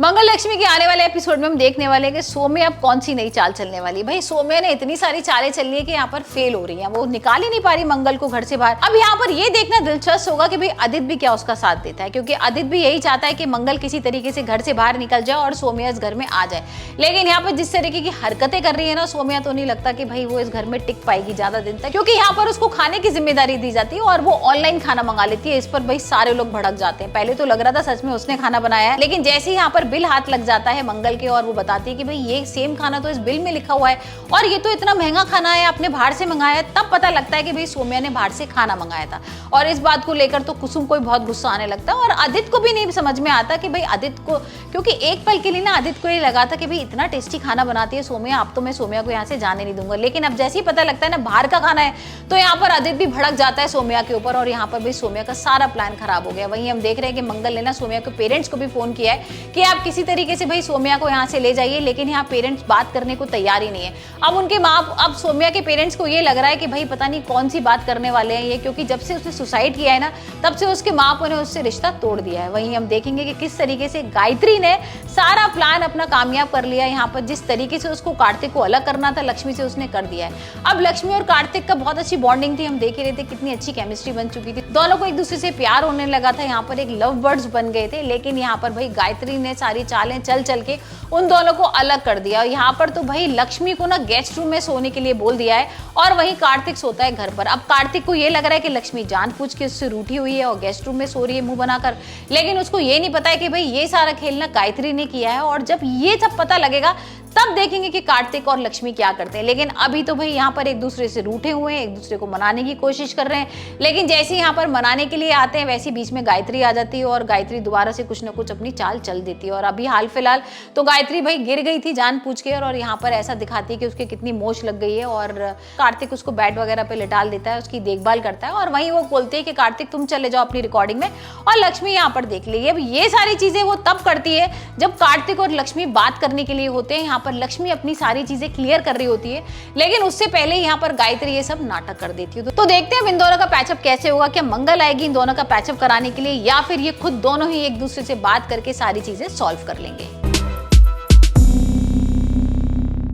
मंगल लक्ष्मी के आने वाले एपिसोड में हम देखने वाले हैं कि सौम्या अब कौन सी नई चाल चलने वाली है। भाई सौम्या ने इतनी सारी चालें चल रही है कि यहाँ पर फेल हो रही है, वो निकाल ही नहीं पा रही मंगल को घर से बाहर। अब यहाँ पर ये देखना दिलचस्प होगा कि भाई आदित्य भी क्या उसका साथ देता है, क्योंकि आदित्य भी यही चाहता है कि मंगल किसी तरीके से घर से बाहर निकल जाए और सौम्या इस घर में आ जाए। लेकिन यहाँ पर जिस तरीके की हरकतें कर रही है ना सौम्या, तो नहीं लगता कि भाई वो इस घर में टिक पाएगी ज्यादा दिन तक, क्योंकि यहाँ पर उसको खाने की जिम्मेदारी दी जाती है और वो ऑनलाइन खाना मंगा लेती है। इस पर भाई सारे लोग भड़क जाते हैं। पहले तो लग रहा था सच में उसने खाना बनाया है, लेकिन जैसे ही यहाँ पर बिल हाथ लग जाता है मंगल के और वो बताती है कि भाई ये सेम खाना तो इस बिल में लिखा हुआ है और ये तो इतना महंगा खाना है, आपने बाहर से मंगाया है, तब पता लगता है कि भाई सौम्या ने बाहर से खाना मंगाया था। और इस बात को लेकर तो कुसुम को भी बहुत गुस्सा आने लगता है और आदित्य को भी नहीं समझ में आता कि भाई आदित्य को, क्योंकि एक पल के लिए ना आदित्य को ये लगा था कि भाई इतना टेस्टी खाना बनाती है सौम्या, अब तो मैं सौम्या को यहाँ से जाने नहीं दूंगा। लेकिन अब जैसे ही पता लगता है ना बाहर का खाना है, तो यहाँ पर आदित्य भी भड़क जाता है सौम्या के ऊपर और यहाँ पर भाई सौम्या का सारा प्लान खराब हो गया। वहीं हम देख रहे हैं कि मंगल ने ना सौम्या के पेरेंट्स को भी फोन किया है कि आप किसी तरीके से भाई सौम्या को यहाँ से ले जाइए, लेकिन यहाँ पेरेंट्स बात करने को तैयार ही नहीं है। अब उनके अब सौम्या के पेरेंट्स को ये लग रहा है कि भाई पता नहीं कौन सी बात करने वाले हैं ये, क्योंकि जब से उसने सुसाइड किया है ना तब से उसके माँ बाप ने उससे रिश्ता तोड़ दिया है। वहीं हम देखेंगे कि किस तरीके से गायत्री ने सारा प्लान अपना कामयाब कर लिया। यहाँ पर जिस तरीके से उसको कार्तिक को अलग करना था लक्ष्मी से, उसने कर दिया है। अब लक्ष्मी और कार्तिक का बहुत अच्छी बॉन्डिंग थी, हम देख ही रहे थे कितनी अच्छी केमिस्ट्री बन चुकी थी, दोनों को एक दूसरे से प्यार होने लगा था, यहाँ पर एक लव बर्ड्स बन गए थे। लेकिन यहाँ पर भाई गायत्री ने सारी चालें चल चल के उन दोनों को अलग कर दिया। यहाँ पर तो भाई लक्ष्मी को ना गेस्ट रूम में सोने के लिए बोल दिया है और वहीं कार्तिक सोता है घर पर। अब कार्तिक को ये लग रहा है कि लक्ष्मी जानबूझ के उससे रूठी हुई है और गेस्ट रूम में सो रही है मुंह बनाकर, लेकिन उसको ये नहीं पता है कि भाई ये सारा खेल ना गायत्री ने किया है। और जब ये सब पता लगेगा तब देखेंगे कि कार्तिक और लक्ष्मी क्या करते हैं। लेकिन अभी तो भाई यहाँ पर एक दूसरे से रूठे हुए हैं, एक दूसरे को मनाने की कोशिश कर रहे हैं, लेकिन जैसे यहाँ पर मनाने के लिए आते हैं वैसे बीच में गायत्री आ जाती है और गायत्री दोबारा से कुछ ना कुछ अपनी चाल चल देती है। और अभी हाल फिलहाल तो गायत्री भाई गिर गई थी जान पूछ के और यहाँ पर ऐसा दिखाती है कि उसके कितनी मोच लग गई है और कार्तिक उसको बेड वगैरह पे लिटाल देता है, उसकी देखभाल करता है। और वहीं वो बोलते हैं कि कार्तिक तुम चले जाओ अपनी रिकॉर्डिंग में और लक्ष्मी यहाँ पर देख लेगी। अब ये सारी चीजें वो तब करती है जब कार्तिक और लक्ष्मी बात करने के लिए होते हैं। यहाँ पर लक्ष्मी अपनी सारी चीजें क्लियर कर रही होती है, लेकिन उससे पहले यहाँ पर गायत्री ये सब नाटक कर देती है। तो देखते हैं इन दोनों का पैचअप कैसे होगा। क्या मंगल आएगी इन दोनों का पैचअप कराने के लिए या फिर ये खुद दोनों ही एक दूसरे से बात करके सारी चीजें सॉल्व कर लेंगे।